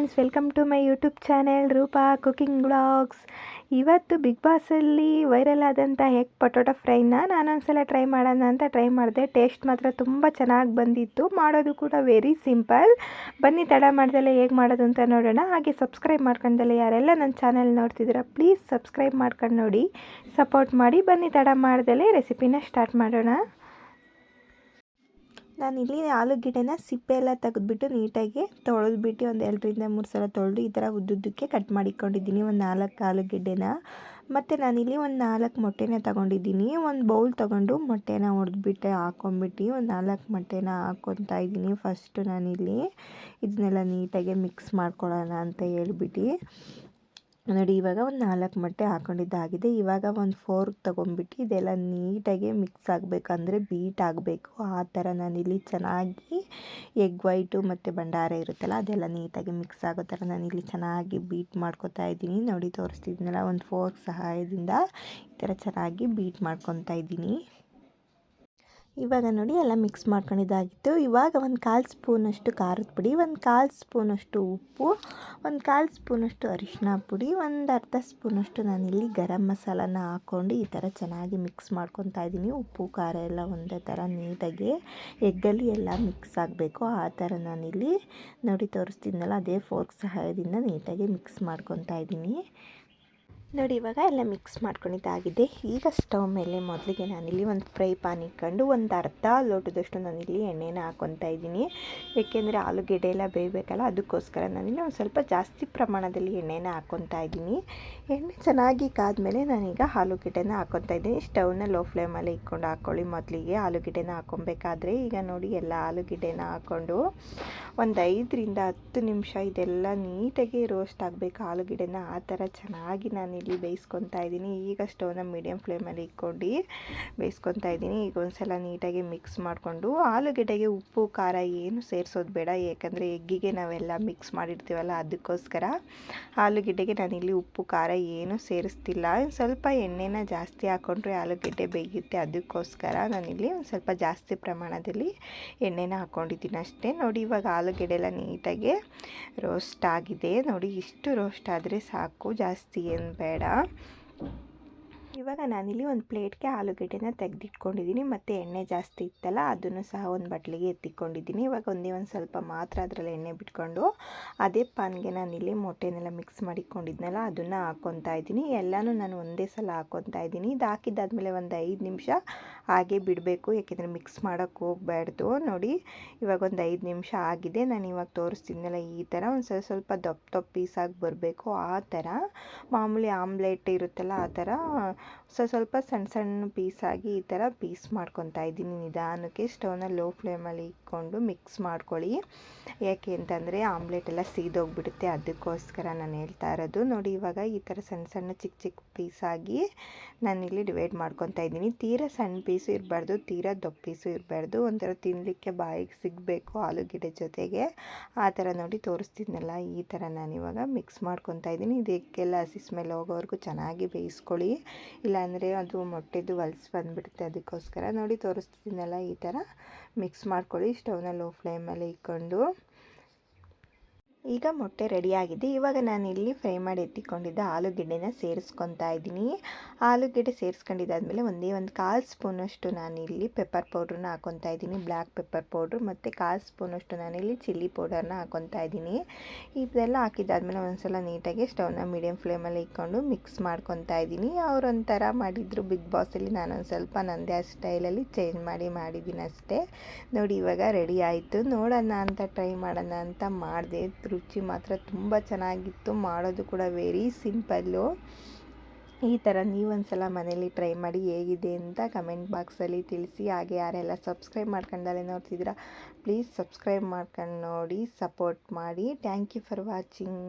Friends, welcome to my YouTube channel Roopa cooking blogs. ಇವತ್ತು big ಬಾಸಲ್ಲಿ viral ಆದಂಥ egg potato ಫ್ರೈನ ನಾನೊಂದ್ಸಲ ಟ್ರೈ ಮಾಡೋಣ ಅಂತ ಟ್ರೈ ಮಾಡಿದೆ. ಟೇಸ್ಟ್ ಮಾತ್ರ ತುಂಬ ಚೆನ್ನಾಗಿ ಬಂದಿತ್ತು. ಮಾಡೋದು ಕೂಡ ವೆರಿ ಸಿಂಪಲ್. ಬನ್ನಿ ತಡ ಮಾಡ್ದಲೆ ಹೇಗೆ ಮಾಡೋದು ಅಂತ ನೋಡೋಣ. ಹಾಗೆ ಸಬ್ಸ್ಕ್ರೈಬ್ ಮಾಡ್ಕೊಂಡಲೆ ಯಾರೆಲ್ಲ ನನ್ನ ಚಾನೆಲ್ ನೋಡ್ತಿದ್ದೀರಾ ಪ್ಲೀಸ್ ಸಬ್ಸ್ಕ್ರೈಬ್ ಮಾಡ್ಕೊಂಡು ನೋಡಿ, ಸಪೋರ್ಟ್ ಮಾಡಿ. ಬನ್ನಿ ತಡ ಮಾಡ್ದಲೆ ರೆಸಿಪಿನ ಸ್ಟಾರ್ಟ್ ಮಾಡೋಣ. ನಾನಿಲ್ಲಿ ಆಲೂಗೆಡ್ಡೆನ ಸಿಪ್ಪೆ ಎಲ್ಲ ತೆಗೆದ್ಬಿಟ್ಟು ನೀಟಾಗಿ ತೊಳೆದ್ಬಿಟ್ಟು ಒಂದು 2-3 ಸಲ ತೊಳೆದು ಈ ಥರ ಉದ್ದುದ್ದಕ್ಕೆ ಕಟ್ ಮಾಡಿಕೊಂಡಿದ್ದೀನಿ. ಒಂದು 4 ಆಲೂಗೆಡ್ಡೆನ. ಮತ್ತು ನಾನಿಲ್ಲಿ ಒಂದು 4 ಮೊಟ್ಟೆನ ತೊಗೊಂಡಿದ್ದೀನಿ. ಒಂದು ಬೌಲ್ ತೊಗೊಂಡು ಮೊಟ್ಟೆನ ಹೊಡೆದ್ಬಿಟ್ಟು ಹಾಕ್ಕೊಂಬಿಟ್ಟು ಒಂದು 4 ಮೊಟ್ಟೆನ ಹಾಕ್ಕೊತಾ ಇದ್ದೀನಿ. ಫಸ್ಟು ನಾನಿಲ್ಲಿ ಇದನ್ನೆಲ್ಲ ನೀಟಾಗಿ ಮಿಕ್ಸ್ ಮಾಡ್ಕೊಳ್ಳೋಣ ಅಂತ ಹೇಳ್ಬಿಟ್ಟು ನೋಡಿ, ಇವಾಗ ಒಂದು 4 ಮೊಟ್ಟೆ ಹಾಕ್ಕೊಂಡಿದ್ದಾಗಿದೆ. ಇವಾಗ ಒಂದು ಫೋರ್ಕ್ ತೊಗೊಂಡ್ಬಿಟ್ಟು ಇದೆಲ್ಲ ನೀಟಾಗಿ ಮಿಕ್ಸ್ ಆಗಬೇಕು, ಅಂದರೆ ಬೀಟ್ ಆಗಬೇಕು. ಆ ಥರ ನಾನಿಲ್ಲಿ ಚೆನ್ನಾಗಿ ಎಗ್ ವೈಟು ಮತ್ತು ಭಂಡಾರ ಇರುತ್ತಲ್ಲ ಅದೆಲ್ಲ ನೀಟಾಗಿ ಮಿಕ್ಸ್ ಆಗೋ ಥರ ನಾನಿಲ್ಲಿ ಚೆನ್ನಾಗಿ ಬೀಟ್ ಮಾಡ್ಕೊತಾ ಇದ್ದೀನಿ. ನೋಡಿ ತೋರಿಸ್ತಿದ್ದೀನಲ್ಲ, ಒಂದು ಫೋರ್ಕ್ ಸಹಾಯದಿಂದ ಈ ಥರ ಚೆನ್ನಾಗಿ ಬೀಟ್ ಮಾಡ್ಕೊತಾ ಇದ್ದೀನಿ. ಇವಾಗ ನೋಡಿ ಎಲ್ಲ ಮಿಕ್ಸ್ ಮಾಡ್ಕೊಂಡಿದ್ದಾಗಿತ್ತು. ಇವಾಗ ಒಂದು 1/4 ಸ್ಪೂನಷ್ಟು ಖಾರದ ಪುಡಿ, ಒಂದು 1/4 ಸ್ಪೂನಷ್ಟು ಉಪ್ಪು, ಒಂದು 1/4 ಸ್ಪೂನಷ್ಟು ಅರಿಶಿನ ಪುಡಿ, ಒಂದು ಅರ್ಧ ಸ್ಪೂನಷ್ಟು ನಾನಿಲ್ಲಿ ಗರಂ ಮಸಾಲಾನ ಹಾಕ್ಕೊಂಡು ಈ ಥರ ಚೆನ್ನಾಗಿ ಮಿಕ್ಸ್ ಮಾಡ್ಕೊತಾ ಇದ್ದೀನಿ. ಉಪ್ಪು ಖಾರ ಎಲ್ಲ ಒಂದೇ ಥರ ನೀಟಾಗಿ ಎಗ್ಗಲ್ಲಿ ಎಲ್ಲ ಮಿಕ್ಸ್ ಆಗಬೇಕು. ಆ ಥರ ನಾನಿಲ್ಲಿ ನೋಡಿ ತೋರಿಸ್ತಿದ್ನಲ್ಲ ಅದೇ ಫೋರ್ಕ್ ಸಹಾಯದಿಂದ ನೀಟಾಗಿ ಮಿಕ್ಸ್ ಮಾಡ್ಕೊತಾ ಇದ್ದೀನಿ. ನೋಡಿ ಇವಾಗ ಎಲ್ಲ ಮಿಕ್ಸ್ ಮಾಡ್ಕೊಂಡಿದ್ದಾಗಿದೆ. ಈಗ ಸ್ಟವ್ ಮೇಲೆ ಮೊದಲಿಗೆ ನಾನಿಲ್ಲಿ ಒಂದು ಫ್ರೈ ಪಾನ್ ಇಟ್ಕೊಂಡು ಒಂದು ಅರ್ಧ ಲೋಟದಷ್ಟು ನಾನಿಲ್ಲಿ ಎಣ್ಣೆನ ಹಾಕ್ಕೊತಾ ಇದ್ದೀನಿ. ಏಕೆಂದರೆ ಆಲೂಗೆಡ್ಡೆ ಎಲ್ಲ ಬೇಯಬೇಕಲ್ಲ, ಅದಕ್ಕೋಸ್ಕರ ನಾನಿಲ್ಲಿ ಒಂದು ಸ್ವಲ್ಪ ಜಾಸ್ತಿ ಪ್ರಮಾಣದಲ್ಲಿ ಎಣ್ಣೆನ ಹಾಕ್ಕೊತಾ ಇದ್ದೀನಿ. ಎಣ್ಣೆ ಚೆನ್ನಾಗಿ ಕಾದ್ಮೇಲೆ ನಾನೀಗ ಆಲೂಗೆಡ್ಡೆನ ಹಾಕ್ಕೊತಾ ಇದ್ದೀನಿ. ಸ್ಟವ್ನ ಲೋ ಫ್ಲೇಮಲ್ಲಿ ಇಟ್ಕೊಂಡು ಹಾಕ್ಕೊಳ್ಳಿ ಮೊದಲಿಗೆ ಆಲೂಗೆಡ್ಡೆನ ಹಾಕ್ಕೊಬೇಕಾದ್ರೆ. ಈಗ ನೋಡಿ ಎಲ್ಲ ಆಲೂಗೆಡ್ಡೆನ ಹಾಕ್ಕೊಂಡು ಒಂದು 5-10 ನಿಮಿಷ ಇದೆಲ್ಲ ನೀಟಾಗಿ ರೋಸ್ಟ್ ಆಗಬೇಕು ಆಲೂಗೆಡ್ಡೆನ. ಆ ಥರ ಚೆನ್ನಾಗಿ ನಾನಿಲ್ಲಿ ಬೇಯಿಸ್ಕೊತಾ ಇದ್ದೀನಿ. ಈಗ ಸ್ಟವ್ನ ಮೀಡಿಯಮ್ ಫ್ಲೇಮಲ್ಲಿ ಇಟ್ಕೊಂಡು ಬೇಯಿಸ್ಕೊತಾ ಇದ್ದೀನಿ. ಈಗ ಒಂದ್ಸಲ ನೀಟಾಗಿ ಮಿಕ್ಸ್ ಮಾಡಿಕೊಂಡು ಆಲೂಗೆಡ್ಡೆಗೆ ಉಪ್ಪು ಖಾರ ಏನು ಸೇರಿಸೋದು ಬೇಡ, ಏಕೆಂದರೆ ಎಗ್ಗಿಗೆ ನಾವೆಲ್ಲ ಮಿಕ್ಸ್ ಮಾಡಿರ್ತೀವಲ್ಲ ಅದಕ್ಕೋಸ್ಕರ ಆಲೂಗೆಡ್ಡೆಗೆ ನಾನಿಲ್ಲಿ ಉಪ್ಪು ಖಾರ ಏನು ಸೇರಿಸ್ತಿಲ್ಲ. ಸ್ವಲ್ಪ ಎಣ್ಣೆನ ಜಾಸ್ತಿ ಹಾಕ್ಕೊಂಡ್ರೆ ಆಲೂಗೆಡ್ಡೆ ಬೇಯುತ್ತೆ, ಅದಕ್ಕೋಸ್ಕರ ನಾನಿಲ್ಲಿ ಒಂದು ಸ್ವಲ್ಪ ಜಾಸ್ತಿ ಪ್ರಮಾಣದಲ್ಲಿ ಎಣ್ಣೆನ ಹಾಕ್ಕೊಂಡಿದ್ದೀನಿ ಅಷ್ಟೇ. ನೋಡಿ ಇವಾಗ ಆಲೂಗೆಡ್ಡೆ ಎಲ್ಲ ನೀಟಾಗಿ ರೋಸ್ಟ್ ಆಗಿದೆ. ನೋಡಿ ಇಷ್ಟು ರೋಸ್ಟ್ ಆದರೆ ಸಾಕು, ಜಾಸ್ತಿ ಏನು ಬೇಡ. ಇವಾಗ ನಾನಿಲ್ಲಿ ಒಂದು ಪ್ಲೇಟ್ಗೆ ಆಲೂಗೆಡ್ಡೆನ ತೆಗೆದಿಟ್ಕೊಂಡಿದ್ದೀನಿ. ಮತ್ತು ಎಣ್ಣೆ ಜಾಸ್ತಿ ಇತ್ತಲ್ಲ ಅದನ್ನು ಸಹ ಒಂದು ಬಟ್ಲಿಗೆ ಎತ್ತಿಕೊಂಡಿದ್ದೀನಿ. ಇವಾಗ ಒಂದು ಸ್ವಲ್ಪ ಮಾತ್ರ ಅದರಲ್ಲಿ ಎಣ್ಣೆ ಬಿಟ್ಕೊಂಡು ಅದೇ ಪಾನ್ಗೆ ನಾನಿಲ್ಲಿ ಮೊಟ್ಟೆನೆಲ್ಲ ಮಿಕ್ಸ್ ಮಾಡಿಕೊಂಡಿದ್ನಲ್ಲ ಅದನ್ನು ಹಾಕ್ಕೊತಾ ಇದ್ದೀನಿ. ಎಲ್ಲನೂ ನಾನು ಒಂದೇ ಸಲ ಹಾಕ್ಕೊತಾ ಇದ್ದೀನಿ. ಇದು ಹಾಕಿದ್ದಾದಮೇಲೆ ಒಂದು 5 ನಿಮಿಷ ಹಾಗೆ ಬಿಡಬೇಕು, ಏಕೆಂದರೆ ಮಿಕ್ಸ್ ಮಾಡೋಕ್ಕೆ ಹೋಗಬಾರ್ದು. ನೋಡಿ ಇವಾಗ ಒಂದು 5 ನಿಮಿಷ ಆಗಿದೆ. ನಾನು ಇವಾಗ ತೋರಿಸ್ತಿದ್ನಲ್ಲ ಈ ಥರ ಒಂದು ಸ್ವಲ್ಪ ದಪ್ಪ ಪೀಸಾಗಿ ಬರಬೇಕು. ಆ ಥರ ಮಾಮೂಲಿ ಆಮ್ಲೆಟ್ ಇರುತ್ತಲ್ಲ ಆ ಥರ ಸ್ವಲ್ಪ ಸಣ್ಣ ಪೀಸಾಗಿ ಈ ಥರ ಪೀಸ್ ಮಾಡ್ಕೊತಾ ಇದ್ದೀನಿ ನಿಧಾನಕ್ಕೆ. ಸ್ಟವ್ನ ಲೋ ಫ್ಲೇಮಲ್ಲಿ ಇಟ್ಕೊಂಡು ಮಿಕ್ಸ್ ಮಾಡ್ಕೊಳ್ಳಿ, ಯಾಕೆ ಅಂತಂದರೆ ಆಮ್ಲೆಟ್ ಎಲ್ಲ ಸೀದೋಗ್ಬಿಡುತ್ತೆ, ಅದಕ್ಕೋಸ್ಕರ ನಾನು ಹೇಳ್ತಾ ಇರೋದು. ನೋಡಿ ಇವಾಗ ಈ ಥರ ಸಣ್ಣ ಚಿಕ್ಕ ಪೀಸಾಗಿ ನಾನಿಲ್ಲಿ ಡಿವೈಡ್ ಮಾಡ್ಕೊತಾ ಇದ್ದೀನಿ. ತೀರಾ ಸಣ್ಣ ಪೀಸು ಇರಬಾರ್ದು, ತೀರಾ ದೊಡ್ಡ ಪೀಸು ಇರಬಾರ್ದು, ಒಂಥರ ತಿನ್ನಲಿಕ್ಕೆ ಬಾಯಿಗೆ ಸಿಗಬೇಕು ಆಲೂಗೆಡ್ಡೆ ಜೊತೆಗೆ. ಆ ಥರ ನೋಡಿ ತೋರಿಸ್ತಿದ್ನಲ್ಲ ಈ ಥರ ನಾನಿವಾಗ ಮಿಕ್ಸ್ ಮಾಡ್ಕೊತಾ ಇದ್ದೀನಿ. ಇದಕ್ಕೆಲ್ಲ ಹಸಿ ಸ್ಮೆಲ್ ಹೋಗೋವರೆಗೂ ಚೆನ್ನಾಗಿ ಬೇಯಿಸ್ಕೊಳ್ಳಿ, ಇಲ್ಲಾಂದರೆ ಅದು ಮೊಟ್ಟೆದು ಹೊಲ್ಸು ಬಂದುಬಿಡುತ್ತೆ, ಅದಕ್ಕೋಸ್ಕರ. ನೋಡಿ ತೋರಿಸ್ತಿದ್ದೀನಲ್ಲ ಈ ಥರ ಮಿಕ್ಸ್ ಮಾಡ್ಕೊಳ್ಳಿ ಸ್ಟವ್ನ ಲೋ ಫ್ಲೇಮಲ್ಲಿ ಇಟ್ಕೊಂಡು. ಈಗ ಮೊಟ್ಟೆ ರೆಡಿಯಾಗಿದೆ. ಇವಾಗ ನಾನಿಲ್ಲಿ ಫ್ರೈ ಮಾಡಿ ಎತ್ತಿಕೊಂಡಿದ್ದ ಆಲೂಗೆಡ್ಡೆನ ಸೇರಿಸ್ಕೊತಾ ಇದ್ದೀನಿ. ಆಲೂಗೆಡ್ಡೆ ಸೇರಿಸ್ಕೊಂಡಿದ್ದಾದಮೇಲೆ ಒಂದು 1/4 ಸ್ಪೂನಷ್ಟು ನಾನಿಲ್ಲಿ ಪೆಪ್ಪರ್ ಪೌಡ್ರನ್ನ ಹಾಕ್ಕೊತಾ ಇದ್ದೀನಿ, ಬ್ಲ್ಯಾಕ್ ಪೆಪ್ಪರ್ ಪೌಡ್ರು, ಮತ್ತು 1/4 ಸ್ಪೂನಷ್ಟು ನಾನಿಲ್ಲಿ ಚಿಲ್ಲಿ ಪೌಡರ್ನ ಹಾಕ್ಕೊತಾ ಇದ್ದೀನಿ. ಇದೆಲ್ಲ ಹಾಕಿದ್ದಾದಮೇಲೆ ಒಂದ್ಸಲ ನೀಟಾಗಿ ಸ್ಟವ್ನ ಮೀಡಿಯಮ್ ಫ್ಲೇಮಲ್ಲಿ ಇಟ್ಕೊಂಡು ಮಿಕ್ಸ್ ಮಾಡ್ಕೊತಾ ಇದ್ದೀನಿ. ಅವರೊಂಥರ ಮಾಡಿದ್ರು ಬಿಗ್ ಬಾಸಲ್ಲಿ, ನಾನೊಂದು ಸ್ವಲ್ಪ ನನ್ನದೇ ಸ್ಟೈಲಲ್ಲಿ ಚೇಂಜ್ ಮಾಡಿದ್ದೀನಿ ಅಷ್ಟೇ. ನೋಡಿ ಇವಾಗ ರೆಡಿ ಆಯಿತು. ನೋಡೋಣ ಅಂತ ಟ್ರೈ ಮಾಡೋಣ ಅಂತ ಮಾಡಿದೆ. ರುಚಿ ಮಾತ್ರ ತುಂಬ ಚೆನ್ನಾಗಿತ್ತು. ಮಾಡೋದು ಕೂಡ ವೆರಿ ಸಿಂಪಲ್ಲು. ಈ ಥರ ನೀವೊಂದ್ಸಲ ಮನೇಲಿ ಟ್ರೈ ಮಾಡಿ ಹೇಗಿದೆ ಅಂತ ಕಮೆಂಟ್ ಬಾಕ್ಸಲ್ಲಿ ತಿಳಿಸಿ. ಹಾಗೆ ಯಾರೆಲ್ಲ ಸಬ್ಸ್ಕ್ರೈಬ್ ಮಾಡ್ಕೊಂಡಲ್ಲೇ ನೋಡ್ತಿದ್ದೀರಾ ಪ್ಲೀಸ್ ಸಬ್ಸ್ಕ್ರೈಬ್ ಮಾಡ್ಕೊಂಡು ನೋಡಿ, ಸಪೋರ್ಟ್ ಮಾಡಿ. Thank you for watching.